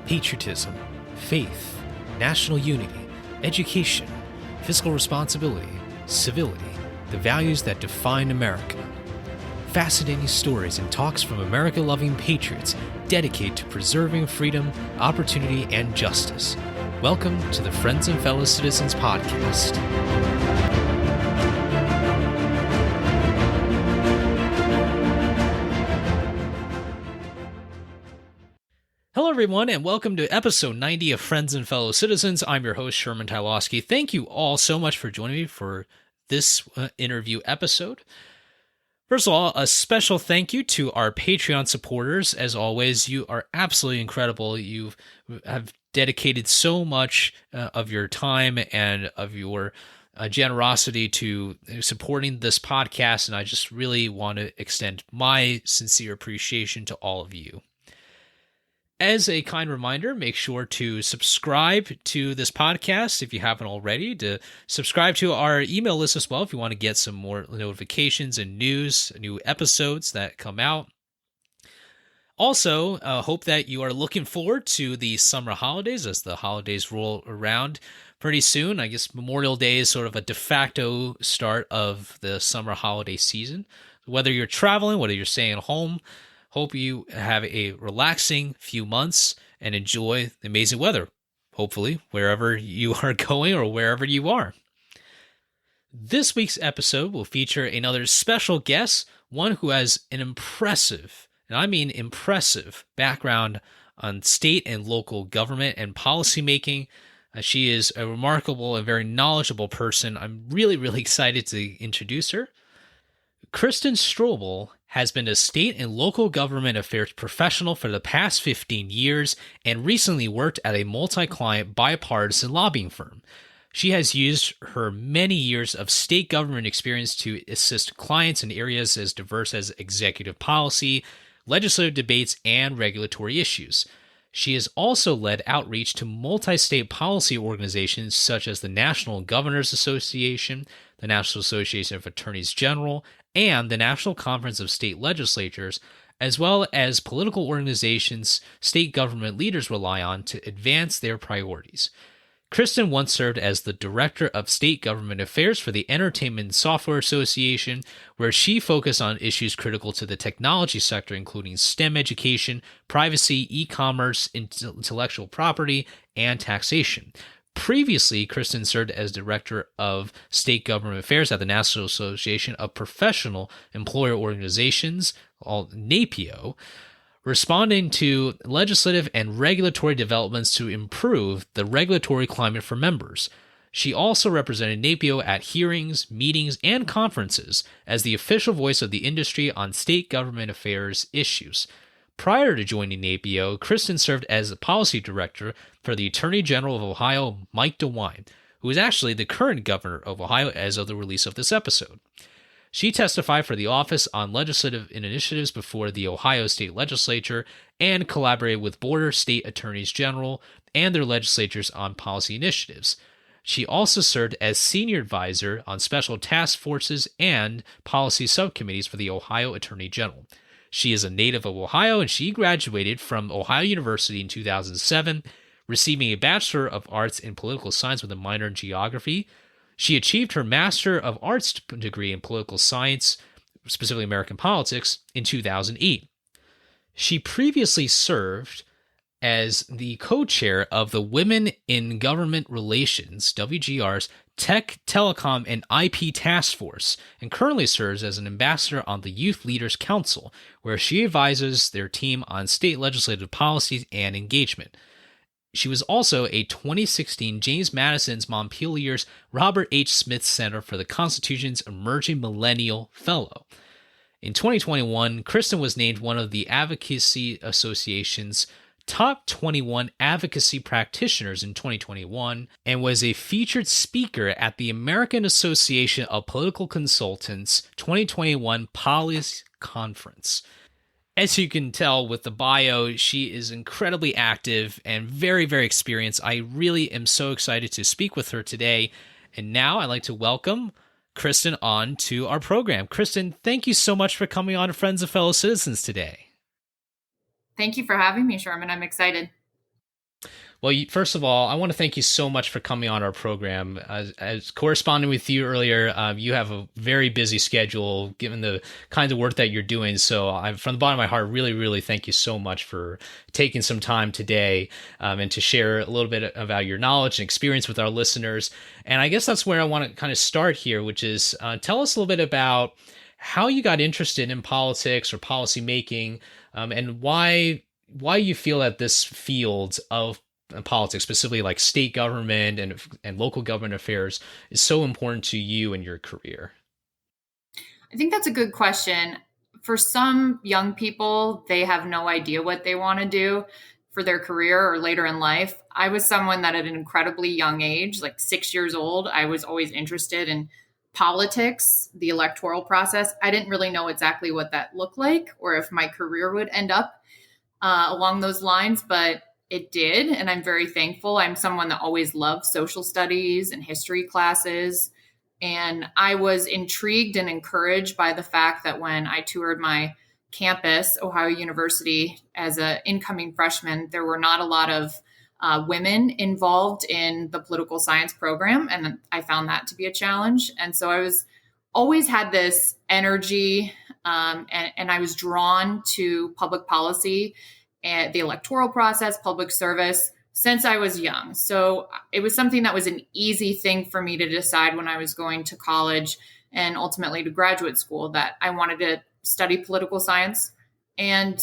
patriotism, faith, national unity, education, fiscal responsibility, civility, the values that define America. Fascinating stories and talks from America-loving patriots dedicated to preserving freedom, opportunity, and justice. Welcome to the Friends and Fellow Citizens podcast. Hello, everyone, and welcome to episode 90 of Friends and Fellow Citizens. I'm your host, Sherman Tylowski. Thank you all so much for joining me for this interview episode. First of all, a special thank you to our Patreon supporters. As always, you are absolutely incredible. You have dedicated so much of your time and of your generosity to supporting this podcast, and I just really want to extend my sincere appreciation to all of you. As a kind reminder, make sure to subscribe to this podcast if you haven't already, to subscribe to our email list as well if you want to get some more notifications and news, new episodes that come out. Also, hope that you are looking forward to the summer holidays as the holidays roll around pretty soon. I guess Memorial Day is sort of a de facto start of the summer holiday season. Whether you're traveling, whether you're staying at home, hope you have a relaxing few months and enjoy the amazing weather, hopefully, wherever you are going or wherever you are. This week's episode will feature another special guest, one who has an impressive, and I mean impressive, background on state and local government and policymaking. She is a remarkable and very knowledgeable person. I'm really excited to introduce her. Kristin Strobel has been a state and local government affairs professional for the past 15 years and recently worked at a multi-client bipartisan lobbying firm. She has used her many years of state government experience to assist clients in areas as diverse as executive policy, legislative debates, and regulatory issues. She has also led outreach to multi-state policy organizations such as the National Governors Association, the National Association of Attorneys General, and the National Conference of State Legislatures, as well as political organizations state government leaders rely on to advance their priorities. Kristin once served as the Director of State Government Affairs for the Entertainment Software Association, where she focused on issues critical to the technology sector, including STEM education, privacy, e-commerce, intellectual property, and taxation. Previously, Kristin served as Director of State Government Affairs at the National Association of Professional Employer Organizations, called NAPIO, responding to legislative and regulatory developments to improve the regulatory climate for members. She also represented NAPIO at hearings, meetings, and conferences as the official voice of the industry on state government affairs issues. Prior to joining NAPIO, Kristin served as the policy director for the Attorney General of Ohio, Mike DeWine, who is actually the current governor of Ohio as of the release of this episode. She testified for the Office on Legislative Initiatives before the Ohio State Legislature and collaborated with border state attorneys general and their legislatures on policy initiatives. She also served as senior advisor on special task forces and policy subcommittees for the Ohio Attorney General. She is a native of Ohio, and she graduated from Ohio University in 2007, receiving a Bachelor of Arts in Political Science with a minor in Geography. She achieved her Master of Arts degree in Political Science, specifically American Politics, in 2008. She previously served as the co-chair of the Women in Government Relations, WGR's Tech, Telecom, and IP Task Force, and currently serves as an ambassador on the Youth Leaders Council, where she advises their team on state legislative policies and engagement. She was also a 2016 James Madison's Montpelier's Robert H. Smith Center for the Constitution's Emerging Millennial Fellow. In 2021, Kristin was named one of the Advocacy Association's top 21 advocacy practitioners in 2021 and was a featured speaker at the American Association of Political Consultants 2021 Policy Conference. As you can tell with the bio, she is incredibly active and very experienced. I really am so excited to speak with her today. And now I'd like to welcome Kristin on to our program. Kristin, thank you so much for coming on to Friends and Fellow Citizens today. Thank you for having me, Sherman. I'm excited. Well, first of all, I want to thank you so much for coming on our program. As corresponding with you earlier, you have a very busy schedule given the kinds of work that you're doing. So, from the bottom of my heart, really, really thank you so much for taking some time today and to share a little bit about your knowledge and experience with our listeners. And I guess that's where I want to kind of start here, which is tell us a little bit about how you got interested in politics or policy making, and why you feel that this field of politics, specifically like state government and local government affairs, is so important to you in your career. I think that's a good question. For some young people, they have no idea what they want to do for their career or later in life. I was someone that at an incredibly young age, like 6 years old, I was always interested in politics, the electoral process. I didn't really know exactly what that looked like or if my career would end up along those lines, but it did. And I'm very thankful. I'm someone that always loved social studies and history classes. And I was intrigued and encouraged by the fact that when I toured my campus, Ohio University, as an incoming freshman, there were not a lot of women involved in the political science program. And I found that to be a challenge. And so I was always had this energy, and I was drawn to public policy and the electoral process, public service since I was young. So it was something that was an easy thing for me to decide when I was going to college and ultimately to graduate school that I wanted to study political science and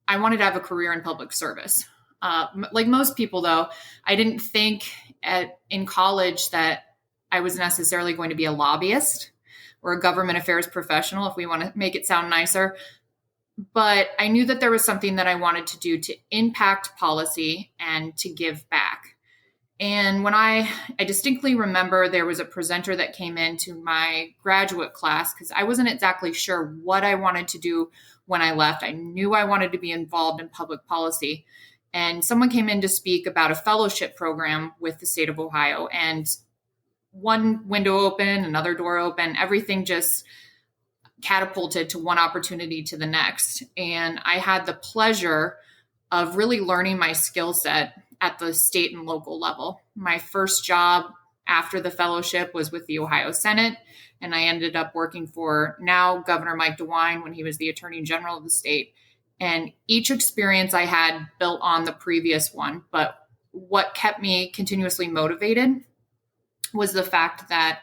I wanted to have a career in public service. Like most people, though, I didn't think in college that I was necessarily going to be a lobbyist or a government affairs professional, if we want to make it sound nicer. But I knew that there was something that I wanted to do to impact policy and to give back. And when I distinctly remember there was a presenter that came into my graduate class because I wasn't exactly sure what I wanted to do when I left. I knew I wanted to be involved in public policy. And someone came in to speak about a fellowship program with the state of Ohio. And one window open, another door open, everything just catapulted to one opportunity to the next. And I had the pleasure of really learning my skill set at the state and local level. My first job after the fellowship was with the Ohio Senate, and I ended up working for now Governor Mike DeWine when he was the Attorney General of the state. And each experience I had built on the previous one. But what kept me continuously motivated was the fact that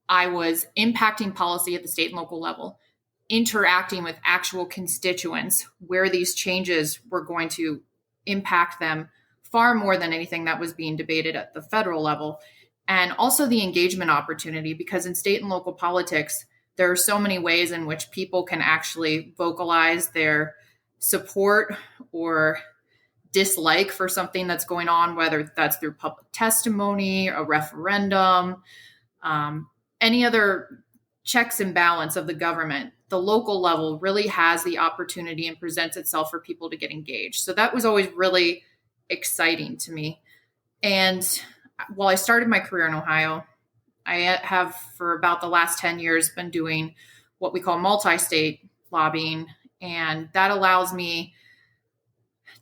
I was impacting policy at the state and local level, interacting with actual constituents where these changes were going to impact them far more than anything that was being debated at the federal level. And also the engagement opportunity, because in state and local politics, there are so many ways in which people can actually vocalize their support or dislike for something that's going on, whether that's through public testimony, a referendum, any other checks and balance of the government. The local level really has the opportunity and presents itself for people to get engaged. So that was always really exciting to me. And while I started my career in Ohio, I have for about the last 10 years been doing what we call multi-state lobbying. And that allows me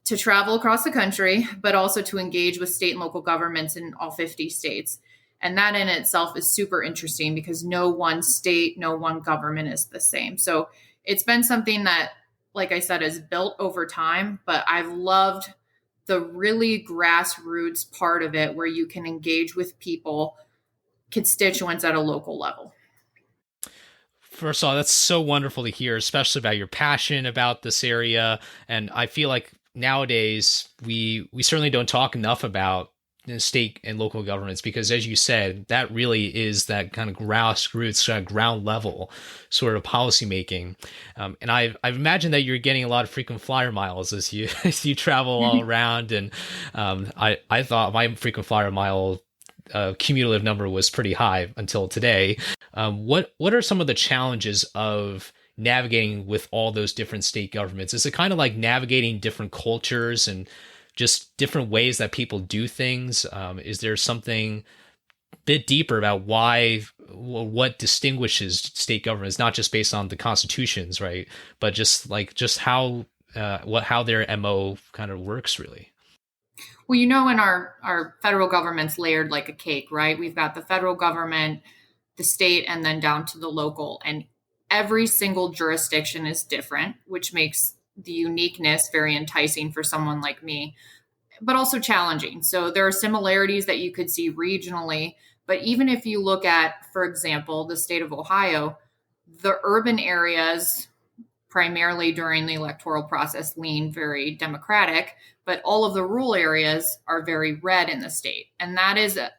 to travel across the country, but also to engage with state and local governments in all 50 states. And that in itself is super interesting because no one state, no one government is the same. So it's been something that, like I said, is built over time, but I've loved the really grassroots part of it where you can engage with people, constituents at a local level. First of all, that's so wonderful to hear, especially about your passion about this area. And I feel like nowadays we certainly don't talk enough about state and local governments because, as you said, that really is that kind of grassroots, ground level sort of policymaking. And I've imagined that you're getting a lot of frequent flyer miles as you as you travel all around. And I thought my frequent flyer mile cumulative number was pretty high until today. What are some of the challenges of navigating with all those different state governments? Is it kind of like navigating different cultures and just different ways that people do things? Is there something a bit deeper about what distinguishes state governments, not just based on the constitutions, right? But just how their MO kind of works, really? Well, you know, in our federal government's layered like a cake, right? We've got the federal government, the state, and then down to the local. And every single jurisdiction is different, which makes the uniqueness very enticing for someone like me, but also challenging. So there are similarities that you could see regionally. But even if you look at, for example, the state of Ohio, the urban areas, primarily during the electoral process, lean very Democratic, but all of the rural areas are very red in the state. And that is a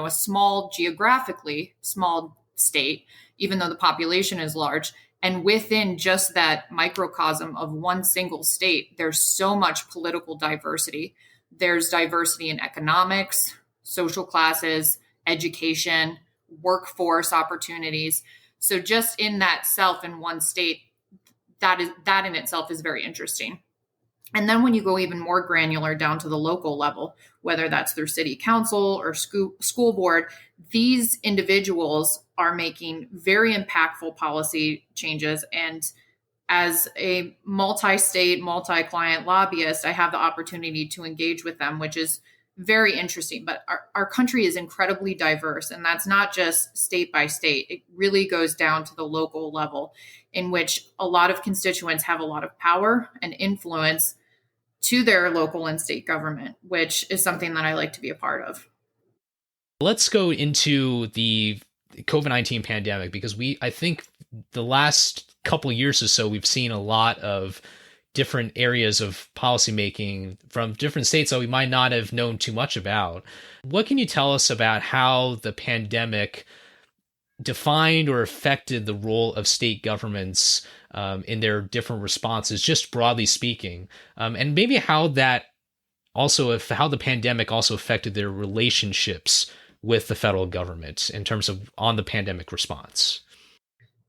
small, geographically small state, even though the population is large. And within just that microcosm of one single state, there's so much political diversity. There's diversity in economics, social classes, education, workforce opportunities. So just in that self in one state, that in itself is very interesting. And then when you go even more granular down to the local level, whether that's through city council or school board, these individuals are making very impactful policy changes. And as a multi-state, multi-client lobbyist, I have the opportunity to engage with them, which is very interesting. But our country is incredibly diverse, and that's not just state by state. It really goes down to the local level, in which a lot of constituents have a lot of power and influence to their local and state government, which is something that I like to be a part of. Let's go into the COVID-19 pandemic, because I think the last couple of years or so, we've seen a lot of different areas of policymaking from different states that we might not have known too much about. What can you tell us about how the pandemic defined or affected the role of state governments in their different responses, just broadly speaking, and maybe how the pandemic also affected their relationships with the federal government in terms of on the pandemic response?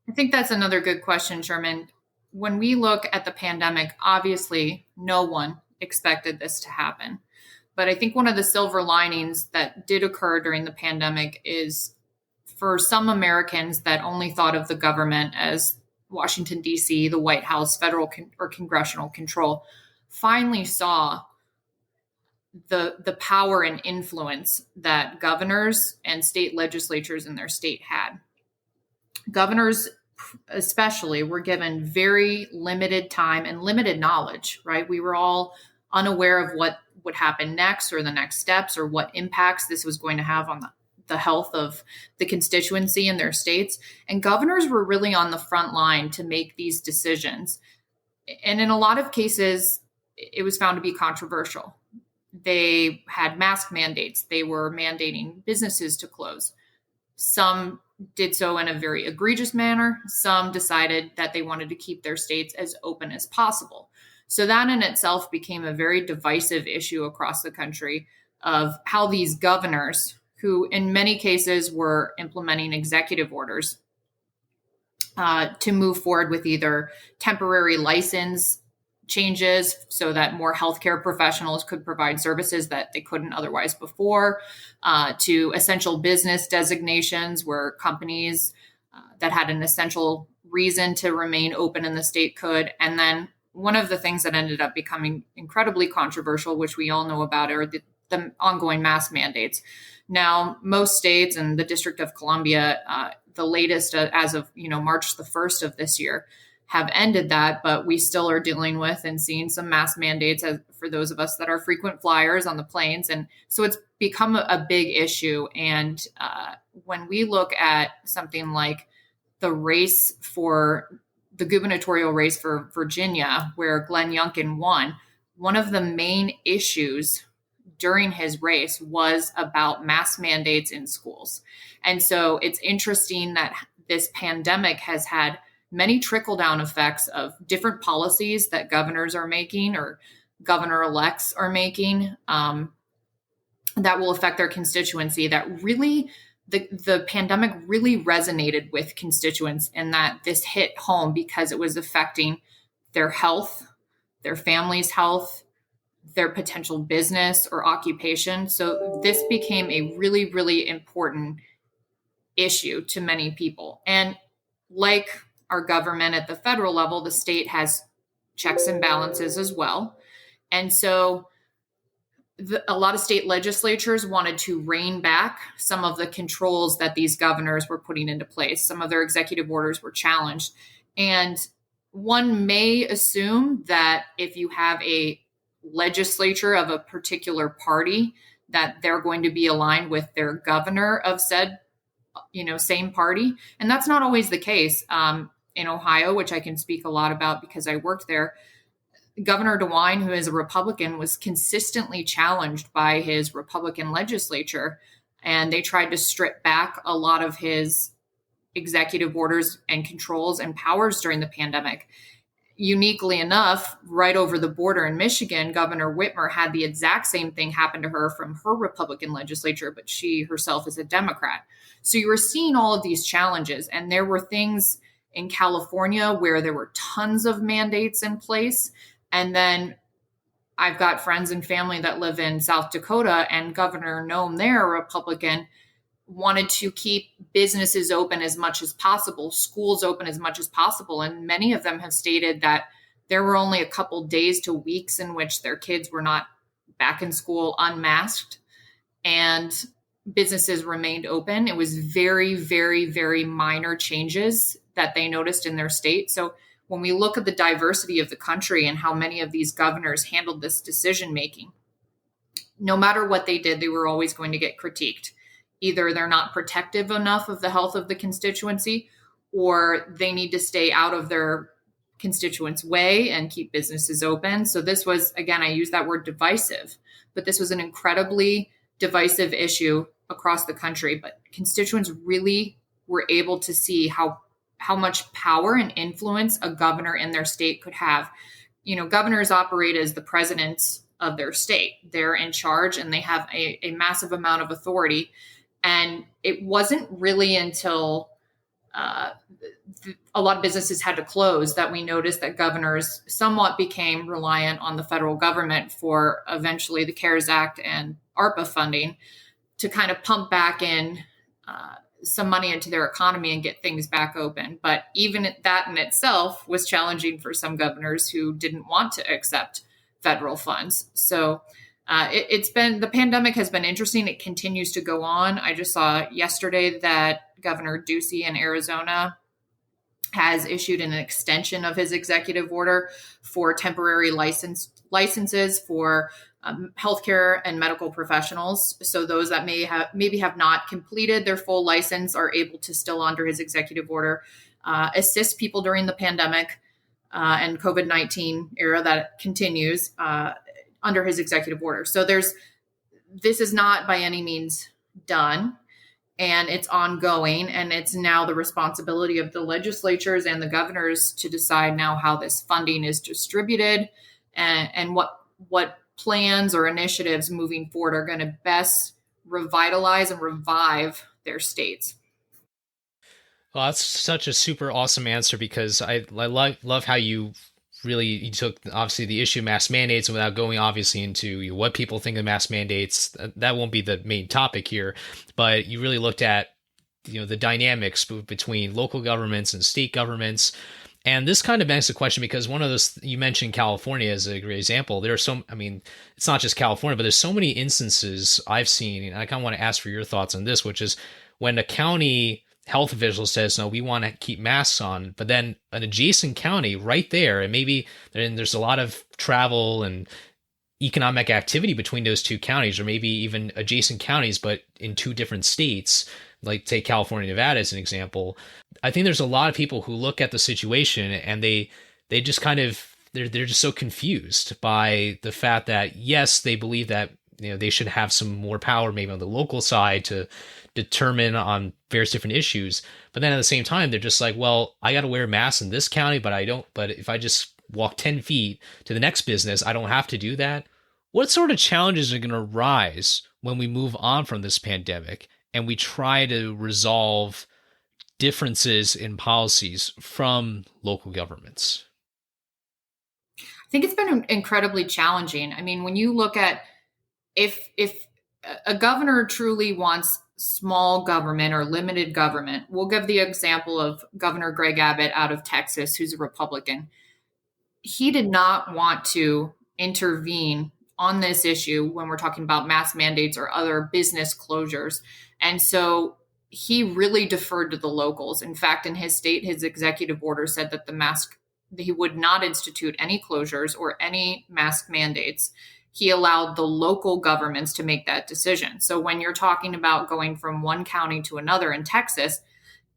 I think that's another good question, Sherman. When we look at the pandemic, obviously no one expected this to happen. But I think one of the silver linings that did occur during the pandemic is, for some Americans that only thought of the government as Washington, D.C., the White House, federal or congressional control, finally saw the power and influence that governors and state legislatures in their state had. Governors especially were given very limited time and limited knowledge, right? We were all unaware of what would happen next or the next steps or what impacts this was going to have on the health of the constituency in their states. And governors were really on the front line to make these decisions. And in a lot of cases, it was found to be controversial. They had mask mandates. They were mandating businesses to close. Some did so in a very egregious manner. Some decided that they wanted to keep their states as open as possible. So that in itself became a very divisive issue across the country of how these governors, who in many cases were implementing executive orders to move forward with either temporary license changes so that more healthcare professionals could provide services that they couldn't otherwise before, to essential business designations where companies that had an essential reason to remain open in the state could. And then one of the things that ended up becoming incredibly controversial, which we all know about, are the ongoing mask mandates. Now, most states and the District of Columbia, the latest as of March the 1st of this year, have ended that, but we still are dealing with and seeing some mask mandates for those of us that are frequent flyers on the planes. And so it's become a big issue. And when we look at something like the gubernatorial race for Virginia, where Glenn Youngkin won, one of the main issues during his race was about mask mandates in schools. And so it's interesting that this pandemic has had many trickle-down effects of different policies that governors are making or governor-elects are making that will affect their constituency. That really, the pandemic really resonated with constituents, and that this hit home because it was affecting their health, their family's health, their potential business or occupation. So this became a really, really important issue to many people. And like our government at the federal level, the state has checks and balances as well. And so a lot of state legislatures wanted to rein back some of the controls that these governors were putting into place. Some of their executive orders were challenged. And one may assume that if you have a legislature of a particular party, that they're going to be aligned with their governor of said, same party. And that's not always the case. In Ohio, which I can speak a lot about because I worked there, Governor DeWine, who is a Republican, was consistently challenged by his Republican legislature, and they tried to strip back a lot of his executive orders and controls and powers during the pandemic. Uniquely enough, right over the border in Michigan, Governor Whitmer had the exact same thing happen to her from her Republican legislature, but she herself is a Democrat. So you were seeing all of these challenges, and there were things in California where there were tons of mandates in place. And then I've got friends and family that live in South Dakota, and Governor Noem there, a Republican, wanted to keep businesses open as much as possible, schools open as much as possible. And many of them have stated that there were only a couple days to weeks in which their kids were not back in school unmasked, and businesses remained open. It was very, very, very minor changes that they noticed in their state. So when we look at the diversity of the country and how many of these governors handled this decision making, no matter what they did, they were always going to get critiqued. Either they're not protective enough of the health of the constituency, or they need to stay out of their constituents' way and keep businesses open. So this was, again, I use that word divisive, but this was an incredibly divisive issue across the country. But constituents really were able to see how much power and influence a governor in their state could have. Governors operate as the presidents of their state. They're in charge and they have a massive amount of authority. And it wasn't really until a lot of businesses had to close that we noticed that governors somewhat became reliant on the federal government for eventually the CARES Act and ARPA funding to kind of pump back in some money into their economy and get things back open. But even that in itself was challenging for some governors who didn't want to accept federal funds. So the pandemic has been interesting. It continues to go on. I just saw yesterday that Governor Ducey in Arizona has issued an extension of his executive order for temporary licenses for healthcare and medical professionals. So those that maybe have not completed their full license are able to still, under his executive order, assist people during the pandemic and COVID-19 era that continues under his executive order. So this is not by any means done, and it's ongoing, and it's now the responsibility of the legislatures and the governors to decide now how this funding is distributed and what plans or initiatives moving forward are going to best revitalize and revive their states. Well, that's such a super awesome answer, because I love how you took obviously the issue of mask mandates, and without going obviously into what people think of mask mandates, that won't be the main topic here, but you really looked at the dynamics between local governments and state governments. And this kind of begs the question, because one of those, you mentioned California as a great example. It's not just California, but there's so many instances I've seen, and I kind of want to ask for your thoughts on this, which is when a county health official says, no, we want to keep masks on, but then an adjacent county right there, and there's a lot of travel and economic activity between those two counties, or maybe even adjacent counties, but in two different states, like take California, Nevada as an example. I think there's a lot of people who look at the situation and they just kind of, they're just so confused by the fact that, yes, they believe that they should have some more power maybe on the local side to determine on various different issues. But then at the same time, they're just like, well, I got to wear masks in this county, but if I just walk 10 feet to the next business, I don't have to do that. What sort of challenges are going to rise when we move on from this pandemic and we try to resolve differences in policies from local governments? I think it's been incredibly challenging. I mean, when you look at if a governor truly wants small government or limited government, we'll give the example of Governor Greg Abbott out of Texas, who's a Republican. He did not want to intervene on this issue when we're talking about mask mandates or other business closures. And so he really deferred to the locals. In fact, in his state, his executive order said that he would not institute any closures or any mask mandates. He allowed the local governments to make that decision. So when you're talking about going from one county to another in Texas,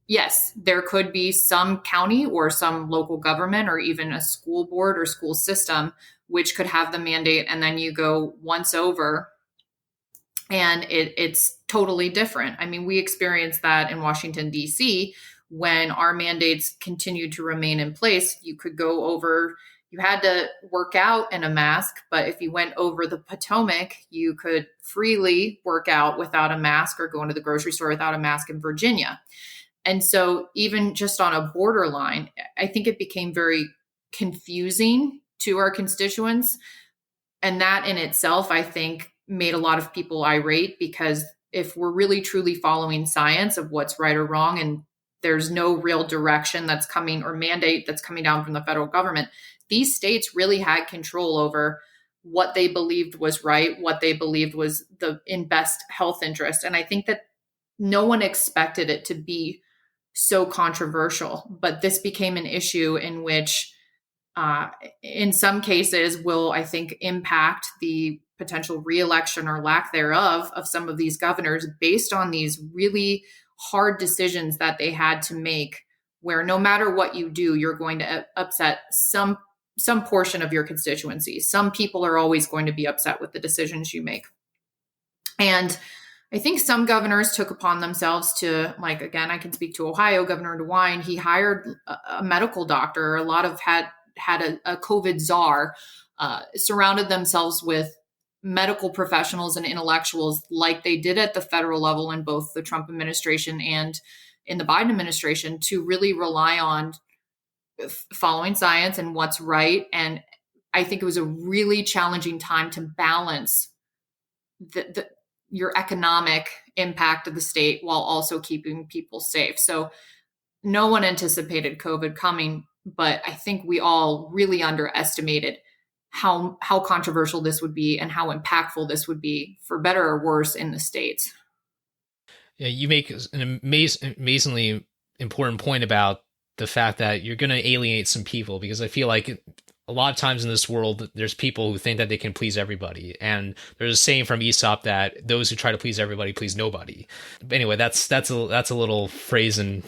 yes, there could be some county or some local government or even a school board or school system which could have the mandate, and then you go once over and it's totally different. I mean, we experienced that in Washington, D.C. when our mandates continued to remain in place. You could go over, you had to work out in a mask, but if you went over the Potomac, you could freely work out without a mask or go into the grocery store without a mask in Virginia. And so even just on a borderline, I think it became very confusing to our constituents. And that in itself, I think, made a lot of people irate, because if we're really truly following science of what's right or wrong, and there's no real direction that's coming or mandate that's coming down from the federal government, these states really had control over what they believed was right, what they believed was in best health interest. And I think that no one expected it to be so controversial, but this became an issue in which, in some cases, will, I think, impact the potential reelection or lack thereof of some of these governors based on these really hard decisions that they had to make, where no matter what you do, you're going to upset some portion of your constituency. Some people are always going to be upset with the decisions you make. And I think some governors took upon themselves to, like, again, I can speak to Ohio, Governor DeWine. He hired a medical doctor. A lot of had a COVID czar, surrounded themselves with medical professionals and intellectuals like they did at the federal level in both the Trump administration and in the Biden administration, to really rely on following science and what's right. And I think it was a really challenging time to balance your economic impact of the state while also keeping people safe. So no one anticipated COVID coming, but I think we all really underestimated how controversial this would be and how impactful this would be, for better or worse, in the states. Yeah, you make an amazingly important point about the fact that you're going to alienate some people, because I feel like a lot of times in this world, there's people who think that they can please everybody. And there's a saying from Aesop that those who try to please everybody please nobody. But anyway, that's a little phrase in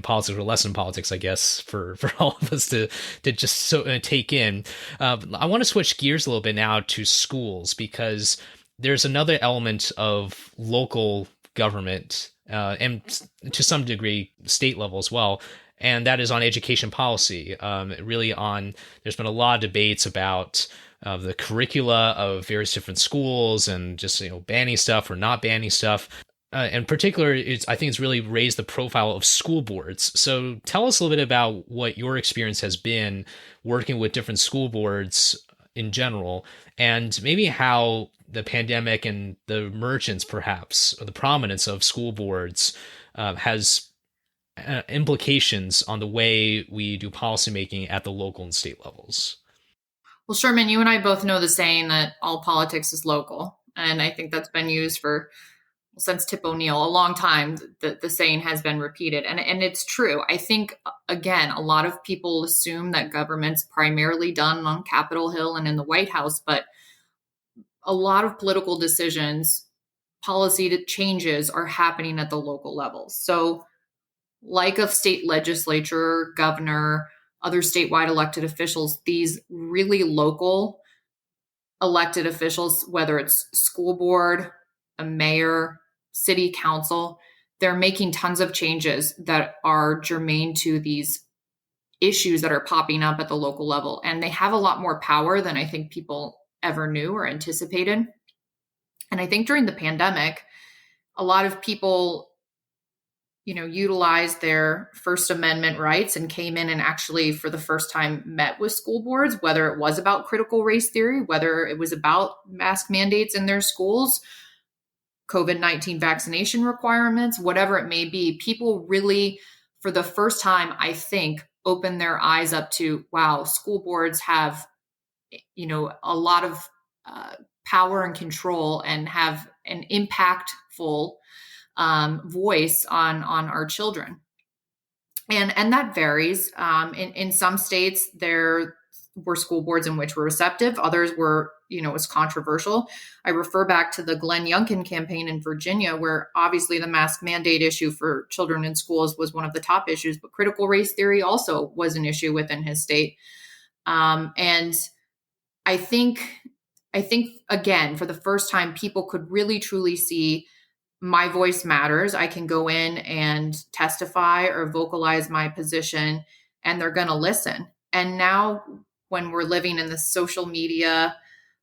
politics, or lesson in politics, I guess, for all of us to just take in. I want to switch gears a little bit now to schools, because there's another element of local government, and to some degree state level as well, and that is on education policy. There's been a lot of debates about the curricula of various different schools, and just banning stuff or not banning stuff. In particular, I think it's really raised the profile of school boards. So tell us a little bit about what your experience has been working with different school boards in general, and maybe how the pandemic and the emergence, perhaps, or the prominence of school boards has implications on the way we do policymaking at the local and state levels. Well, Sherman, you and I both know the saying that all politics is local. And I think that's been used since Tip O'Neill, a long time. The saying has been repeated. And it's true. I think, again, a lot of people assume that government's primarily done on Capitol Hill and in the White House, but a lot of political decisions, policy changes are happening at the local level. So like a state legislature, governor, other statewide elected officials, these really local elected officials, whether it's school board, a mayor, city council, they're making tons of changes that are germane to these issues that are popping up at the local level. And they have a lot more power than I think people ever knew or anticipated. And I think during the pandemic, a lot of people utilized their First Amendment rights and came in and actually, for the first time, met with school boards, whether it was about critical race theory, whether it was about mask mandates in their schools, COVID-19 vaccination requirements, whatever it may be. People really, for the first time, I think, opened their eyes up to, wow, school boards have, a lot of power and control and have an impactful voice on our children. And that varies. In some states, there were school boards in which were receptive. Others were, it was controversial. I refer back to the Glenn Youngkin campaign in Virginia, where obviously the mask mandate issue for children in schools was one of the top issues, but critical race theory also was an issue within his state. And I think again, for the first time, people could really truly see my voice matters. I can go in and testify or vocalize my position, and they're going to listen. And now, when we're living in the social media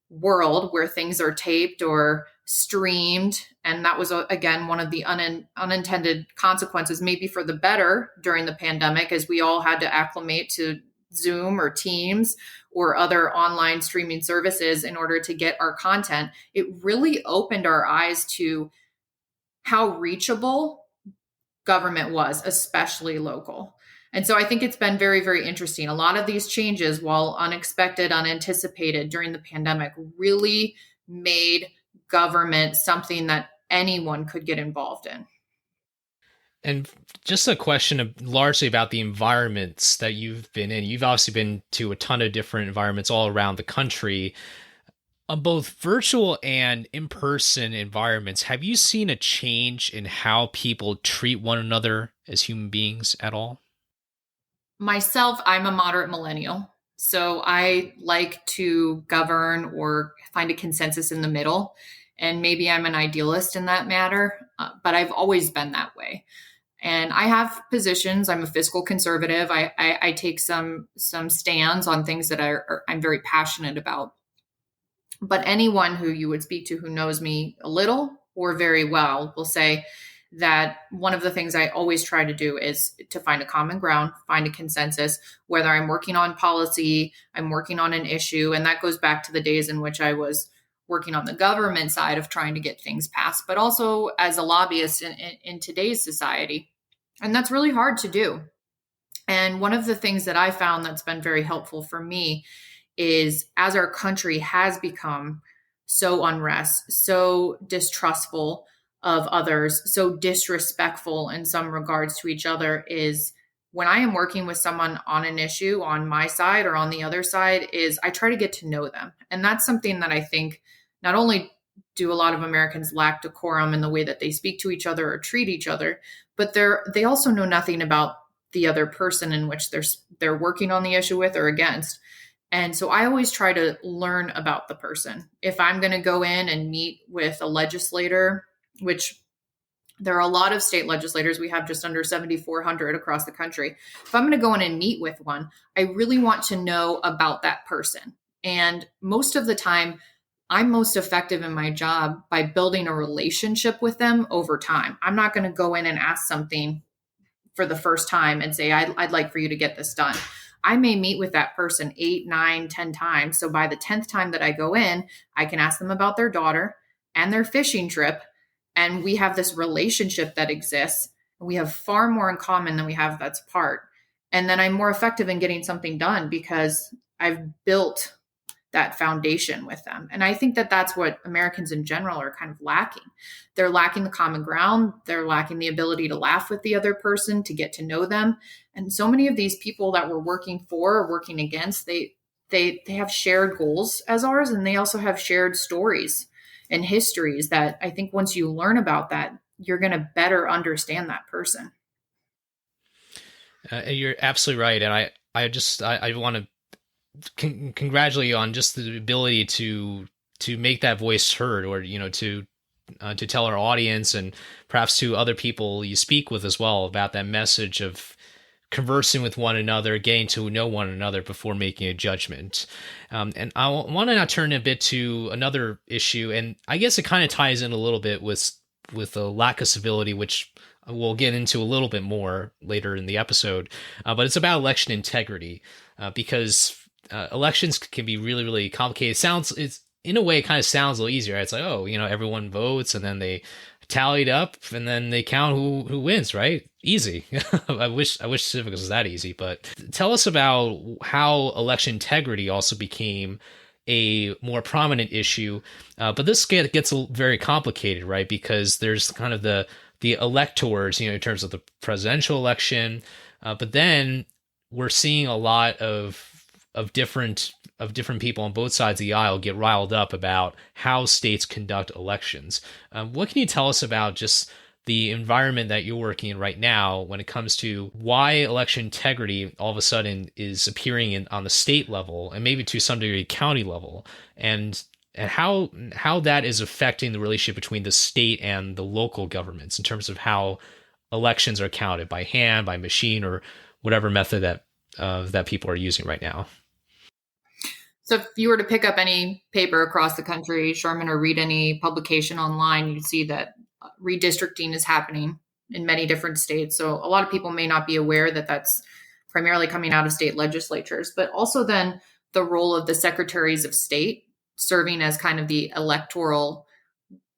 world where things are taped or streamed, and that was, again, one of the unintended consequences, maybe for the better during the pandemic, as we all had to acclimate to Zoom or Teams or other online streaming services in order to get our content, it really opened our eyes to how reachable government was, especially local. And so I think it's been very, very interesting. A lot of these changes, while unexpected, unanticipated during the pandemic, really made government something that anyone could get involved in. And just a question largely about the environments that you've been in. You've obviously been to a ton of different environments all around the country. On both virtual and in-person environments, have you seen a change in how people treat one another as human beings at all? Myself, I'm a moderate millennial. So I like to govern or find a consensus in the middle. And maybe I'm an idealist in that matter, but I've always been that way. And I have positions. I'm a fiscal conservative. I take some stands on things that I'm very passionate about. But anyone who you would speak to who knows me a little or very well will say that one of the things I always try to do is to find a common ground, find a consensus, whether I'm working on policy, I'm working on an issue. And that goes back to the days in which I was working on the government side of trying to get things passed, but also as a lobbyist in today's society. And that's really hard to do. And one of the things that I found that's been very helpful for me is, as our country has become so unrest, so distrustful of others, so disrespectful in some regards to each other, is when I am working with someone on an issue on my side or on the other side, is I try to get to know them. And that's something that I think not only do a lot of Americans lack decorum in the way that they speak to each other or treat each other, but they also know nothing about the other person in which they're working on the issue with or against. And so I always try to learn about the person. If I'm going to go in and meet with a legislator, which there are a lot of state legislators, we have just under 7,400 across the country. If I'm going to go in and meet with one, I really want to know about that person. And most of the time, I'm most effective in my job by building a relationship with them over time. I'm not going to go in and ask something for the first time and say, I'd like for you to get this done. I may meet with that person 8, 9, 10 times. So by the 10th time that I go in, I can ask them about their daughter and their fishing trip. And we have this relationship that exists. We have far more in common than we have that's apart. And then I'm more effective in getting something done because I've built that foundation with them. And I think that that's what Americans in general are kind of lacking. They're lacking the common ground. They're lacking the ability to laugh with the other person, to get to know them. And so many of these people that we're working for or working against, they have shared goals as ours, and they also have shared stories and histories that I think once you learn about that, you're going to better understand that person. You're absolutely right. And I want to congratulate you on just the ability to make that voice heard, or to tell our audience and perhaps to other people you speak with as well about that message of conversing with one another, getting to know one another before making a judgment. And I want to now turn a bit to another issue, and I guess it kind of ties in a little bit with the lack of civility, which we'll get into a little bit more later in the episode. But it's about election integrity, because elections can be really, really complicated. It's in a way, it kind of sounds a little easier. It's like, oh, everyone votes and then they tally it up and then they count who wins, right? Easy. I wish civics was that easy. But tell us about how election integrity also became a more prominent issue. But this gets very complicated, right? Because there's kind of the electors, in terms of the presidential election, but then we're seeing a lot of different people on both sides of the aisle get riled up about how states conduct elections. What can you tell us about just the environment that you're working in right now when it comes to why election integrity all of a sudden is appearing on the state level and maybe to some degree county level, and how that is affecting the relationship between the state and the local governments in terms of how elections are counted by hand, by machine, or whatever method that people are using right now? So if you were to pick up any paper across the country, Sherman, or read any publication online, you'd see that redistricting is happening in many different states. So a lot of people may not be aware that that's primarily coming out of state legislatures, but also then the role of the secretaries of state serving as kind of the electoral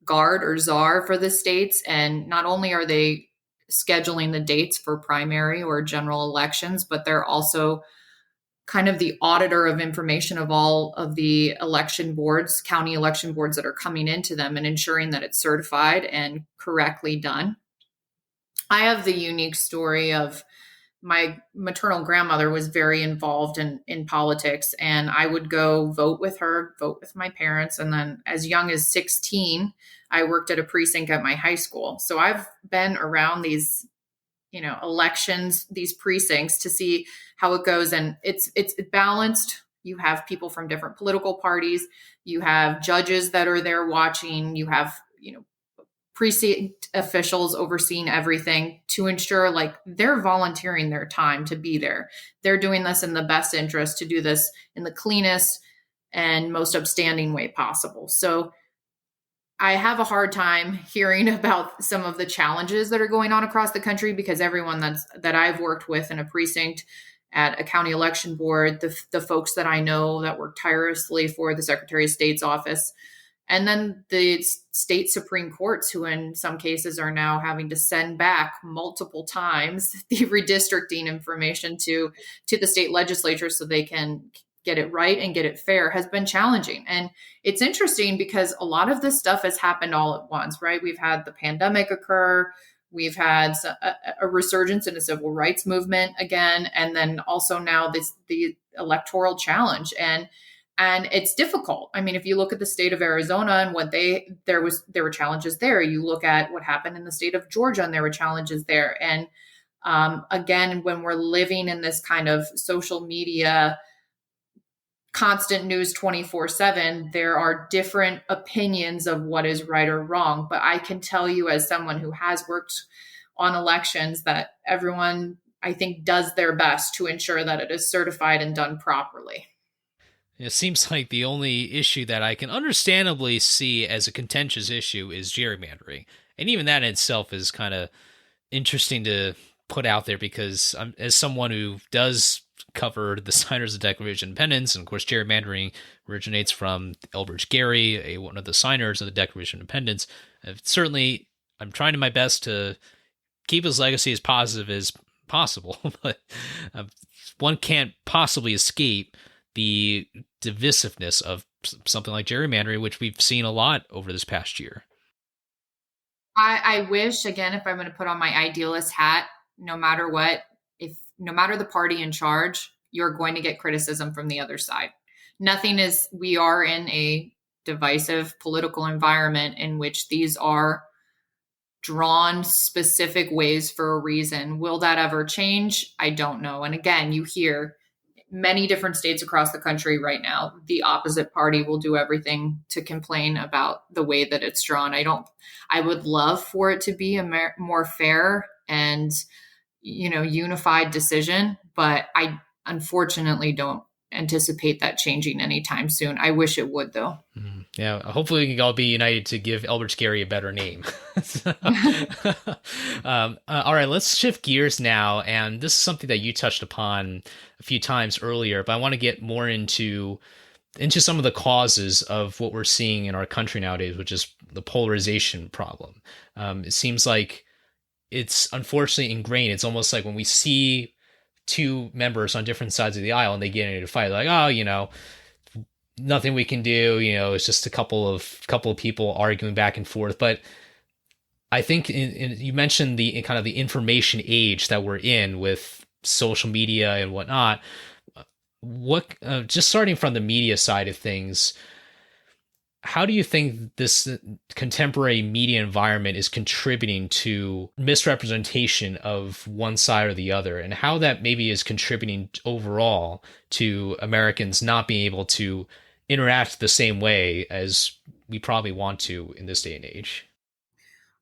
guard or czar for the states. And not only are they scheduling the dates for primary or general elections, but they're also kind of the auditor of information of all of the election boards, county election boards that are coming into them, and ensuring that it's certified and correctly done. I have the unique story of my maternal grandmother was very involved in politics, and I would go vote with her, vote with my parents. And then as young as 16, I worked at a precinct at my high school. So I've been around these elections, these precincts, to see how it goes. And it's balanced. You have people from different political parties. You have judges that are there watching. You have, precinct officials overseeing everything to ensure like they're volunteering their time to be there. They're doing this in the best interest to do this in the cleanest and most upstanding way possible. So I have a hard time hearing about some of the challenges that are going on across the country, because everyone that I've worked with in a precinct, at a county election board, the folks that I know that work tirelessly for the Secretary of State's office, and then the state Supreme Courts, who in some cases are now having to send back multiple times the redistricting information to the state legislature so they can get it right and get it fair, has been challenging. And it's interesting because a lot of this stuff has happened all at once, right? We've had the pandemic occur. We've had a resurgence in the civil rights movement again. And then also now the electoral challenge. And it's difficult. I mean, if you look at the state of Arizona and what there were challenges there. You look at what happened in the state of Georgia, and there were challenges there. And again, when we're living in this kind of social media, constant news 24/7, there are different opinions of what is right or wrong. But I can tell you, as someone who has worked on elections, that everyone, I think, does their best to ensure that it is certified and done properly. It seems like the only issue that I can understandably see as a contentious issue is gerrymandering. And even that in itself is kind of interesting to put out there, because as someone who does cover the signers of the Declaration of Independence, and of course gerrymandering originates from Elbridge Gerry, one of the signers of the Declaration of Independence. Certainly, I'm trying my best to keep his legacy as positive as possible, but one can't possibly escape the divisiveness of something like gerrymandering, which we've seen a lot over this past year. I wish, again, if I'm going to put on my idealist hat, no matter what, no matter the party in charge, you're going to get criticism from the other side. We are in a divisive political environment in which these are drawn specific ways for a reason. Will that ever change? I don't know. And again, you hear many different states across the country right now, the opposite party will do everything to complain about the way that it's drawn. I would love for it to be a more fair and, unified decision, but I unfortunately don't anticipate that changing anytime soon. I wish it would, though. Yeah, hopefully we can all be united to give Elbridge Gerry a better name. All right, let's shift gears now. And this is something that you touched upon a few times earlier, but I want to get more into some of the causes of what we're seeing in our country nowadays, which is the polarization problem. It seems like it's unfortunately ingrained. It's almost like when we see two members on different sides of the aisle and they get into a fight, like, oh, nothing we can do. It's just a couple of people arguing back and forth. But I think you mentioned the kind of the information age that we're in with social media and whatnot. What just starting from the media side of things, how do you think this contemporary media environment is contributing to misrepresentation of one side or the other, and how that maybe is contributing overall to Americans not being able to interact the same way as we probably want to in this day and age?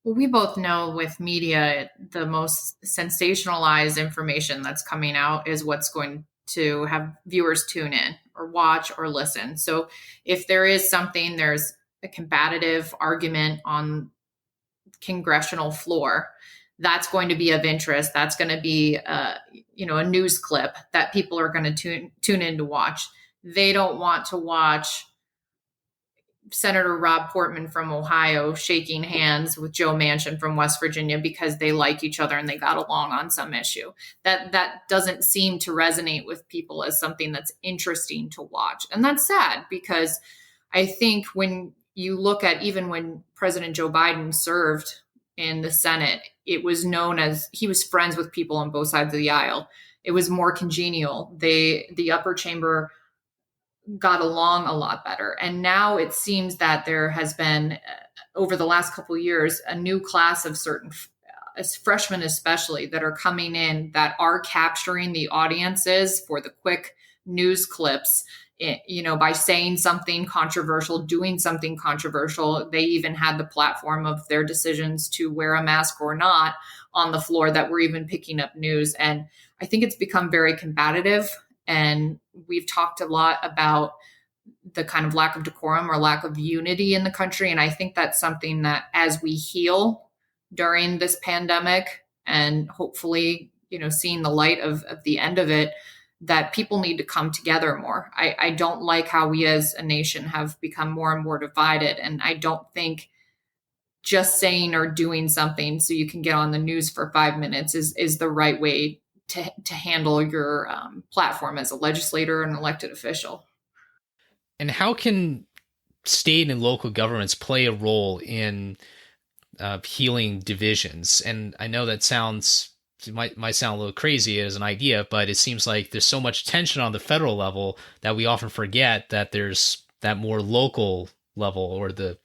Well, we both know with media, the most sensationalized information that's coming out is what's going to have viewers tune in or watch or listen. So if there is something, there's a combative argument on congressional floor, that's going to be of interest. That's going to be, a news clip that people are going to tune in to watch. They don't want to watch Senator Rob Portman from Ohio shaking hands with Joe Manchin from West Virginia because they like each other and they got along on some issue. That doesn't seem to resonate with people as something that's interesting to watch. And that's sad, because I think when you look at even when President Joe Biden served in the Senate, it was known as he was friends with people on both sides of the aisle. It was more congenial. The upper chamber got along a lot better. And now it seems that there has been, over the last couple of years, a new class of certain as freshmen especially that are coming in that are capturing the audiences for the quick news clips, by saying something controversial, doing something controversial. They even had the platform of their decisions to wear a mask or not on the floor that were even picking up news. And I think it's become very combative. And we've talked a lot about the kind of lack of decorum or lack of unity in the country. And I think that's something that as we heal during this pandemic and hopefully, seeing the light of the end of it, that people need to come together more. I don't like how we as a nation have become more and more divided. And I don't think just saying or doing something so you can get on the news for 5 minutes is the right way to handle your platform as a legislator and elected official. And how can state and local governments play a role in healing divisions? And I know that might sound a little crazy as an idea, but it seems like there's so much tension on the federal level that we often forget that there's that more local level, or the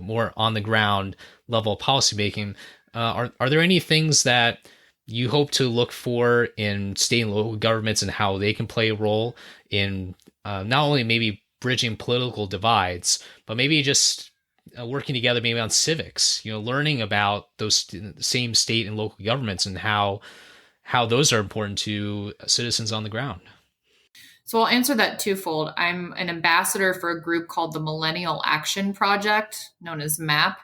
more on the ground level of policymaking. Are there any things that you hope to look for in state and local governments and how they can play a role in not only maybe bridging political divides, but maybe just working together maybe on civics, learning about those same state and local governments and how those are important to citizens on the ground? So I'll answer that twofold. I'm an ambassador for a group called the Millennial Action Project, known as MAP.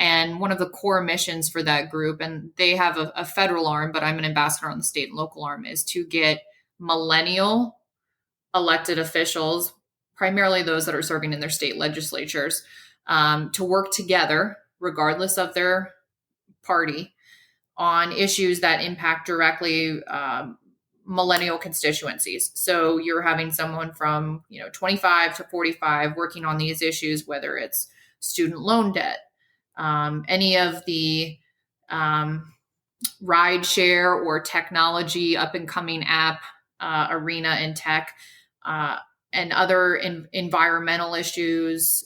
And one of the core missions for that group, and they have a federal arm, but I'm an ambassador on the state and local arm, is to get millennial elected officials, primarily those that are serving in their state legislatures, to work together, regardless of their party, on issues that impact directly millennial constituencies. So you're having someone from 25 to 45 working on these issues, whether it's student loan debt, any of the ride share or technology up and coming app arena in tech, and other environmental issues,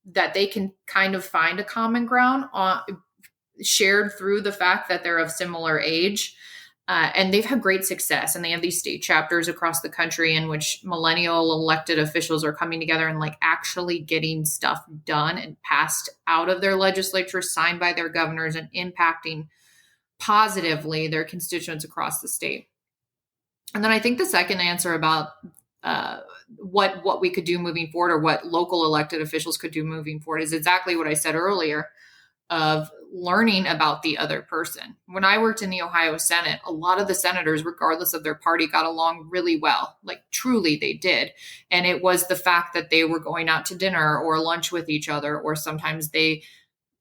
that they can kind of find a common ground on, shared through the fact that they're of similar age. And they've had great success, and they have these state chapters across the country in which millennial elected officials are coming together and actually getting stuff done and passed out of their legislature, signed by their governors, and impacting positively their constituents across the state. And then I think the second answer about what we could do moving forward, or what local elected officials could do moving forward, is exactly what I said earlier, of learning about the other person. When I worked in the Ohio Senate, a lot of the senators, regardless of their party, got along really well. Truly they did. And it was the fact that they were going out to dinner or lunch with each other, or sometimes they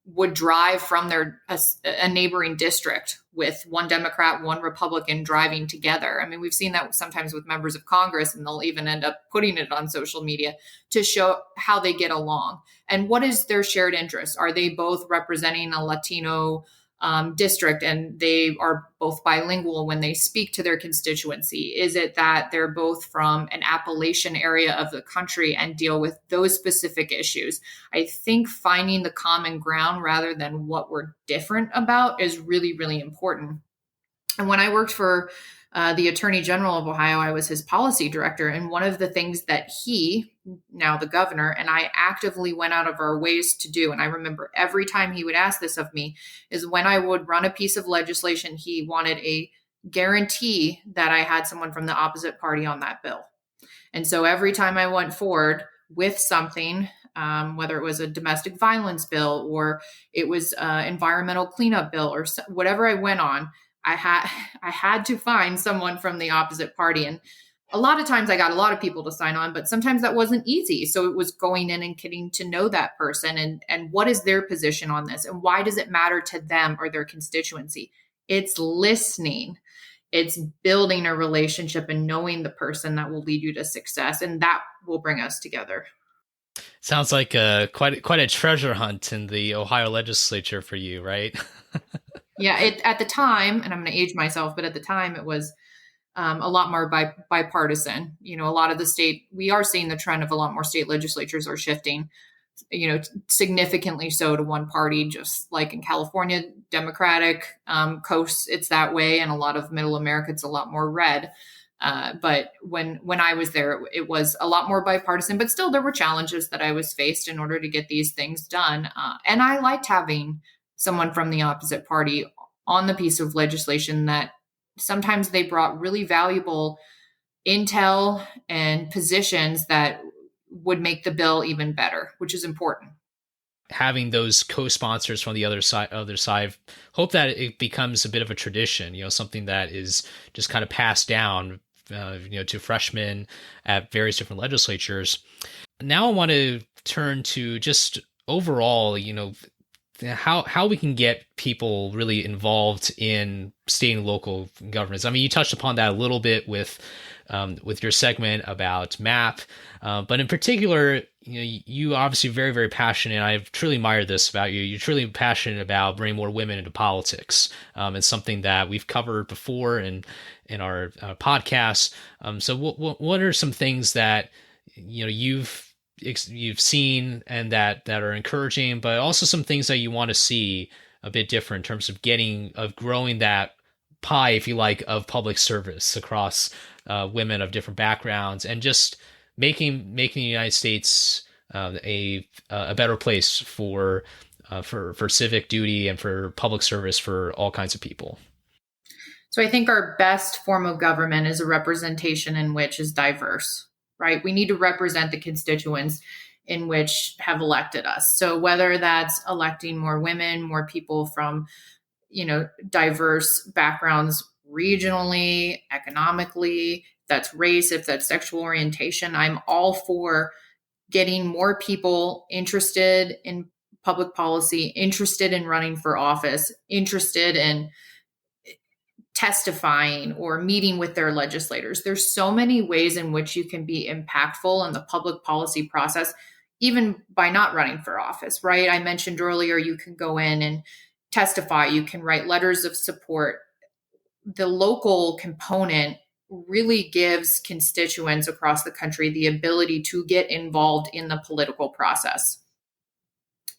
would drive from a neighboring district with one Democrat, one Republican driving together. I mean, we've seen that sometimes with members of Congress, and they'll even end up putting it on social media to show how they get along and what is their shared interest. Are they both representing a Latino district and they are both bilingual when they speak to their constituency? Is it that they're both from an Appalachian area of the country and deal with those specific issues? I think finding the common ground rather than what we're different about is really, really important. And when I worked for the Attorney General of Ohio, I was his policy director. And one of the things that he, now the governor, and I actively went out of our ways to do, and I remember every time he would ask this of me, is when I would run a piece of legislation, he wanted a guarantee that I had someone from the opposite party on that bill. And so every time I went forward with something, whether it was a domestic violence bill or it was an environmental cleanup bill or whatever I went on, I had to find someone from the opposite party. And a lot of times I got a lot of people to sign on, but sometimes that wasn't easy. So it was going in and getting to know that person and what is their position on this and why does it matter to them or their constituency? It's listening. It's building a relationship and knowing the person that will lead you to success, and that will bring us together. Sounds like quite a treasure hunt in the Ohio legislature for you, right? Yeah, at the time, and I'm going to age myself, but at the time it was a lot more bipartisan. You know, a lot of we are seeing the trend of a lot more state legislatures are shifting, you know, significantly so to one party, just like in California, Democratic coasts, it's that way. And a lot of middle America, it's a lot more red. But when I was there, it was a lot more bipartisan, but still there were challenges that I was faced in order to get these things done. And I liked having someone from the opposite party on the piece of legislation that sometimes they brought really valuable intel and positions that would make the bill even better, which is important. Having those co-sponsors from the other side, hope that it becomes a bit of a tradition, you know, something that is just kind of passed down, you know, to freshmen at various different legislatures. Now I want to turn to just overall, you know, how we can get people really involved in state and local governments. I mean, you touched upon that a little bit with your segment about MAP, but in particular, you know, you obviously very, very passionate. I've truly admired this about you. You're truly passionate about bringing more women into politics. It's something that we've covered before in our podcasts. So what are some things that, you know, you've seen and that are encouraging, but also some things that you want to see a bit different in terms of growing that pie, if you like, of public service across women of different backgrounds, and just making the United States a better place for civic duty and for public service for all kinds of people. So I think our best form of government is a representation in which is diverse, right? We need to represent the constituents in which have elected us. So whether that's electing more women, more people from, you know, diverse backgrounds regionally, economically, that's race, if that's sexual orientation, I'm all for getting more people interested in public policy, interested in running for office, interested in testifying or meeting with their legislators. There's so many ways in which you can be impactful in the public policy process, even by not running for office, right? I mentioned earlier, you can go in and testify, you can write letters of support. The local component really gives constituents across the country the ability to get involved in the political process.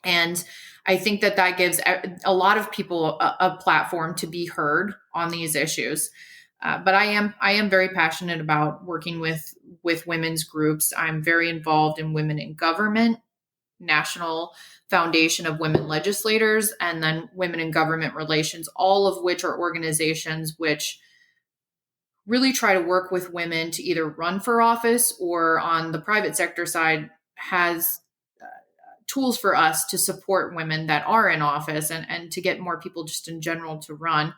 And I think that gives a lot of people a platform to be heard on these issues. But I am very passionate about working with women's groups. I'm very involved in Women in Government, National Foundation of Women Legislators, and then Women in Government Relations, all of which are organizations which really try to work with women to either run for office or on the private sector side has tools for us to support women that are in office and to get more people just in general to run.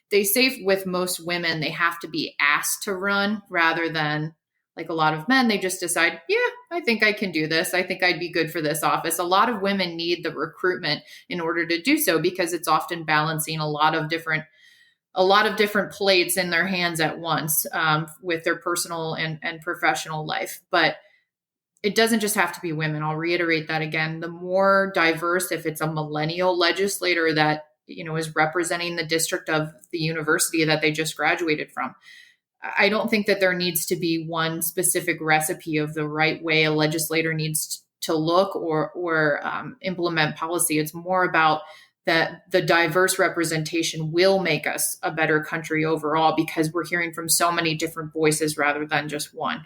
They say with most women, they have to be asked to run rather than like a lot of men, they just decide, yeah, I think I can do this. I think I'd be good for this office. A lot of women need the recruitment in order to do so because it's often balancing a lot of different plates in their hands at once with their personal and professional life. But it doesn't just have to be women. I'll reiterate that again. The more diverse, if it's a millennial legislator that is representing the district of the university that they just graduated from, I don't think that there needs to be one specific recipe of the right way a legislator needs to look or implement policy. It's more about that the diverse representation will make us a better country overall because we're hearing from so many different voices rather than just one.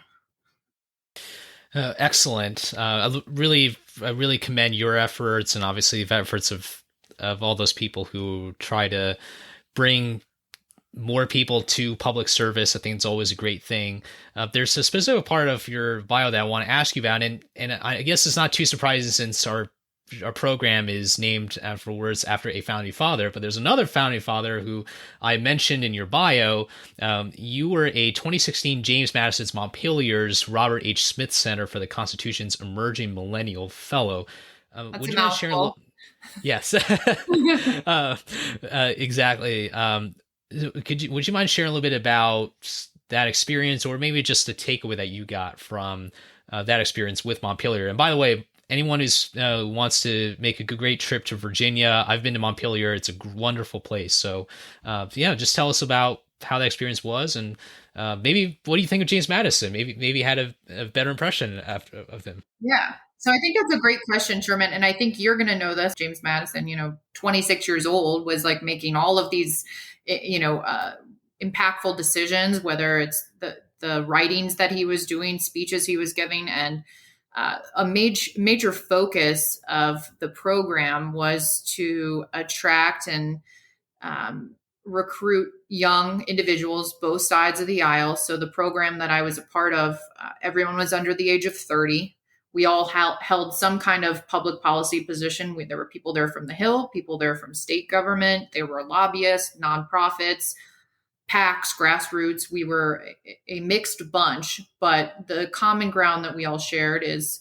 Excellent. I really commend your efforts and obviously the efforts of all those people who try to bring more people to public service. I think it's always a great thing. There's a specific part of your bio that I want to ask you about, and I guess it's not too surprising since our program is named afterwards after a founding father, but there's another founding father who I mentioned in your bio. You were a 2016 James Madison's Montpelier's Robert H. Smith Center for the Constitution's Emerging Millennial Fellow. That's a mouthful. Yes, exactly. Would you mind sharing a little bit about that experience, or maybe just the takeaway that you got from that experience with Montpelier? And by the way, anyone who wants to make a great trip to Virginia, I've been to Montpelier. It's a wonderful place. So, just tell us about how that experience was, and maybe what do you think of James Madison? Maybe had a better impression of him. Yeah. So I think that's a great question, Sherman. And I think you're going to know this. James Madison, 26 years old, was like making all of these, impactful decisions, whether it's the writings that he was doing, speeches he was giving, and a major focus of the program was to attract and recruit young individuals, both sides of the aisle. So the program that I was a part of, everyone was under the age of 30. We all held some kind of public policy position. There were people there from the Hill, people there from state government. There were lobbyists, nonprofits, PACs, grassroots. We were a mixed bunch, but the common ground that we all shared is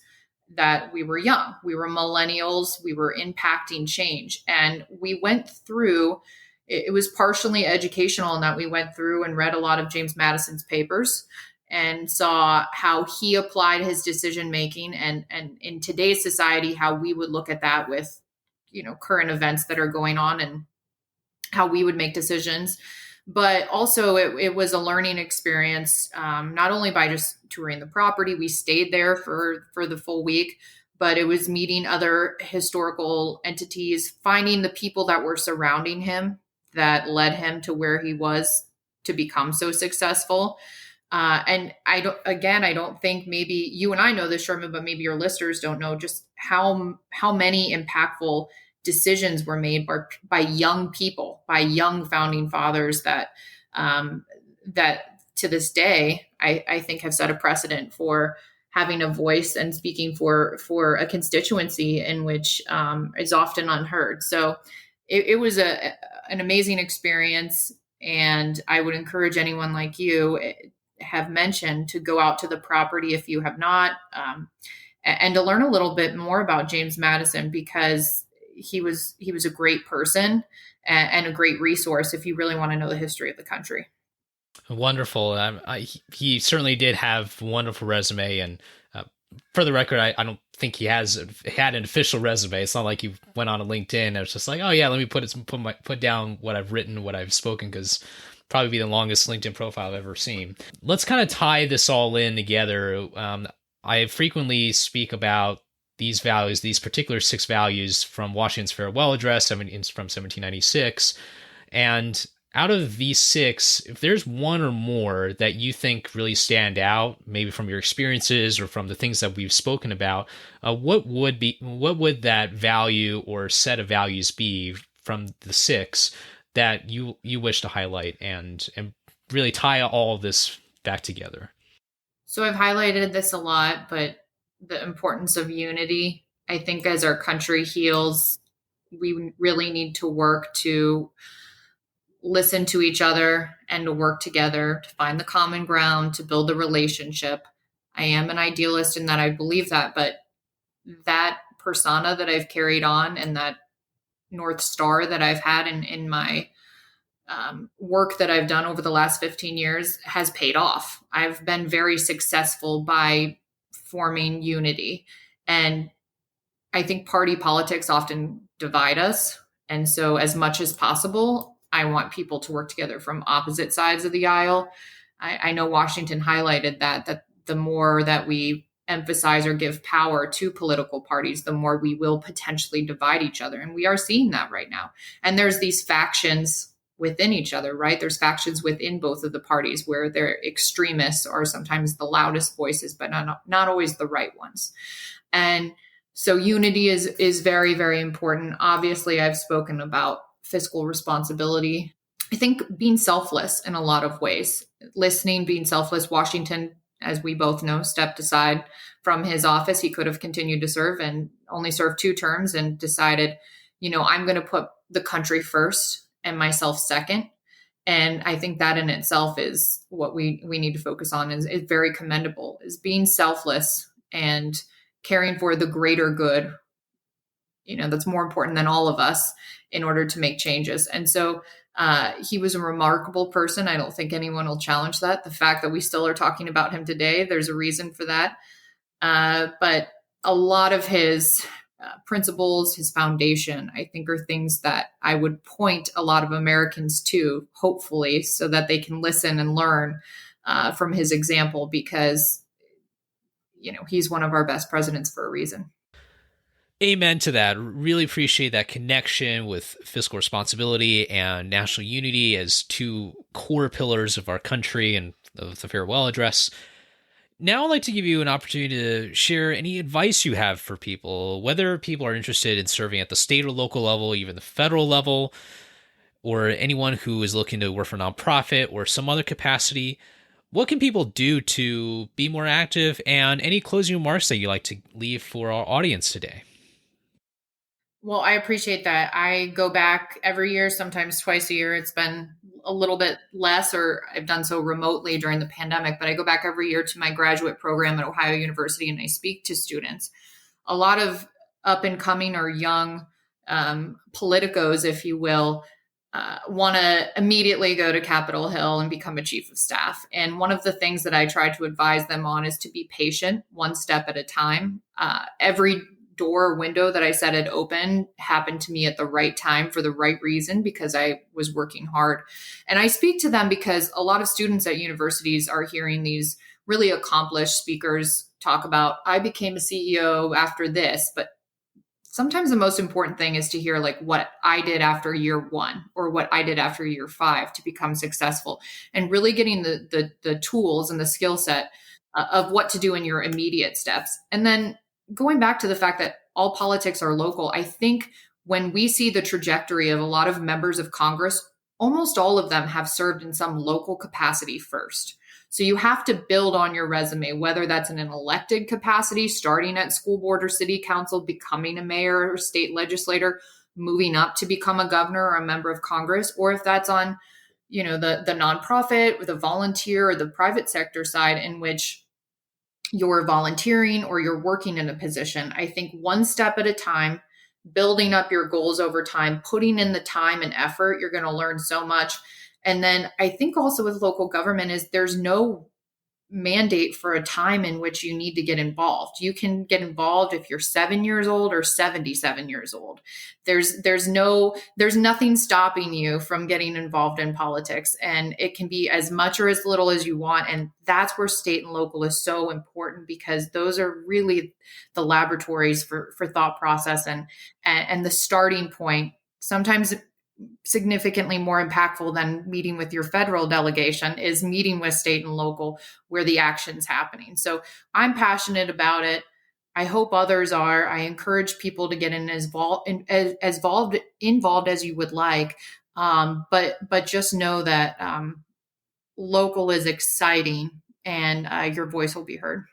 that we were young. We were millennials. We were impacting change. And we went through, it was partially educational in that we went through and read a lot of James Madison's papers and saw how he applied his decision making and in today's society, how we would look at that with, current events that are going on and how we would make decisions. But also it was a learning experience, not only by just touring the property, we stayed there for the full week, but it was meeting other historical entities, finding the people that were surrounding him that led him to where he was to become so successful. And I don't think, maybe you and I know this, Sherman, but maybe your listeners don't know just how many impactful decisions were made by young people, by young founding fathers that to this day, I think have set a precedent for having a voice and speaking for a constituency in which is often unheard. So it was an amazing experience. And I would encourage anyone like you have mentioned to go out to the property if you have not, and to learn a little bit more about James Madison, because he was a great person and a great resource if you really want to know the history of the country. Wonderful. He certainly did have a wonderful resume, and for the record, I don't think he had an official resume. It's not like he went on a LinkedIn and it's just like, oh yeah, let me put down what I've written, what I've spoken, because probably be the longest LinkedIn profile I've ever seen. Let's kind of tie this all in together. I frequently speak about these values, these particular 6 values from Washington's Farewell Address from 1796. And out of these 6, if there's one or more that you think really stand out, maybe from your experiences or from the things that we've spoken about, what would that value or set of values be from the 6 that you wish to highlight and really tie all of this back together? So I've highlighted this a lot, but the importance of unity. I think as our country heals, we really need to work to listen to each other and to work together to find the common ground, to build a relationship. I am an idealist in that I believe that, but that persona that I've carried on and that North Star that I've had in my work that I've done over the last 15 years has paid off. I've been very successful by forming unity. And I think party politics often divide us. And so, as much as possible, I want people to work together from opposite sides of the aisle. I know Washington highlighted that the more that we emphasize or give power to political parties, the more we will potentially divide each other. And we are seeing that right now. And there's these factions within each other, right? There's factions within both of the parties where their extremists are sometimes the loudest voices, but not always the right ones. And so unity is very, very important. Obviously, I've spoken about fiscal responsibility. I think being selfless in a lot of ways, listening, being selfless. Washington, as we both know, stepped aside from his office. He could have continued to serve and only served 2 terms and decided, I'm going to put the country first and myself second. And I think that in itself is what we need to focus on is very commendable, is being selfless and caring for the greater good, that's more important than all of us in order to make changes. And so he was a remarkable person. I don't think anyone will challenge that. The fact that we still are talking about him today, there's a reason for that. But a lot of his principles, his foundation, I think are things that I would point a lot of Americans to, hopefully, so that they can listen and learn from his example, because he's one of our best presidents for a reason. Amen to that. Really appreciate that connection with fiscal responsibility and national unity as 2 core pillars of our country and of the farewell address. Now I'd like to give you an opportunity to share any advice you have for people, whether people are interested in serving at the state or local level, even the federal level, or anyone who is looking to work for a nonprofit or some other capacity. What can people do to be more active, and any closing remarks that you'd like to leave for our audience today? Well, I appreciate that. I go back every year, sometimes twice a year. It's been a little bit less, or I've done so remotely during the pandemic, but I go back every year to my graduate program at Ohio University and I speak to students. A lot of up and coming or young politicos, if you will, want to immediately go to Capitol Hill and become a chief of staff. And one of the things that I try to advise them on is to be patient, one step at a time. Every door or window that I said had opened happened to me at the right time for the right reason, because I was working hard. And I speak to them because a lot of students at universities are hearing these really accomplished speakers talk about, I became a CEO after this, but sometimes the most important thing is to hear like what I did after year 1 or what I did after year 5 to become successful, and really getting the tools and the skill set of what to do in your immediate steps. And then going back to the fact that all politics are local, I think when we see the trajectory of a lot of members of Congress, almost all of them have served in some local capacity first. So you have to build on your resume, whether that's in an elected capacity, starting at school board or city council, becoming a mayor or state legislator, moving up to become a governor or a member of Congress, or if that's on, the nonprofit or the volunteer or the private sector side in which you're volunteering or you're working in a position. I think one step at a time, building up your goals over time, putting in the time and effort, you're going to learn so much. And then I think also with local government is there's no mandate for a time in which you need to get involved. You can get involved if you're 7 years old or 77 years old. There's nothing stopping you from getting involved in politics, and it can be as much or as little as you want. And that's where state and local is so important, because those are really the laboratories for thought process and the starting point. Sometimes significantly more impactful than meeting with your federal delegation is meeting with state and local where the action's happening. So I'm passionate about it. I hope others are. I encourage people to get involved as you would like. But just know that local is exciting, and your voice will be heard.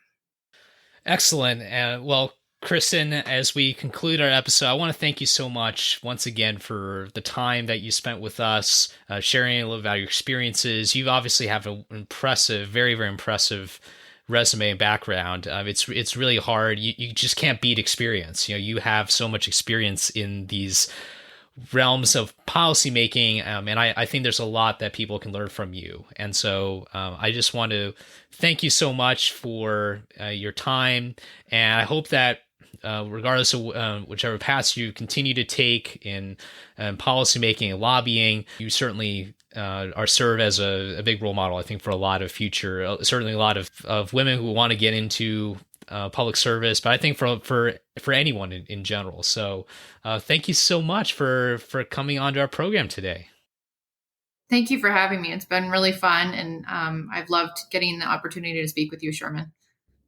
Excellent. Well, Kristin, as we conclude our episode, I want to thank you so much once again for the time that you spent with us, sharing a little about your experiences. You obviously have an impressive, very, very impressive resume and background. It's really hard. You just can't beat experience. You have so much experience in these realms of policymaking, and I think there's a lot that people can learn from you. And so I just want to thank you so much for your time, and I hope that regardless of whichever path you continue to take in policymaking and lobbying, you certainly are serve as a big role model, I think, for a lot of future, certainly a lot of women who want to get into public service, but I think for anyone in general. So thank you so much for coming onto our program today. Thank you for having me. It's been really fun, and I've loved getting the opportunity to speak with you, Sherman.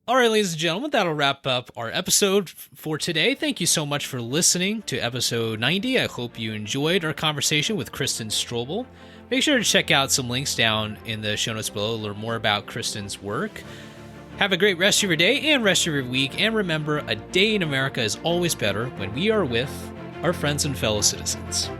All right, ladies and gentlemen, that'll wrap up our episode for today. Thank you so much for listening to episode 90. I hope you enjoyed our conversation with Kristin Strobel. Make sure to check out some links down in the show notes below to learn more about Kristin's work. Have a great rest of your day and rest of your week. And remember, a day in America is always better when we are with our friends and fellow citizens.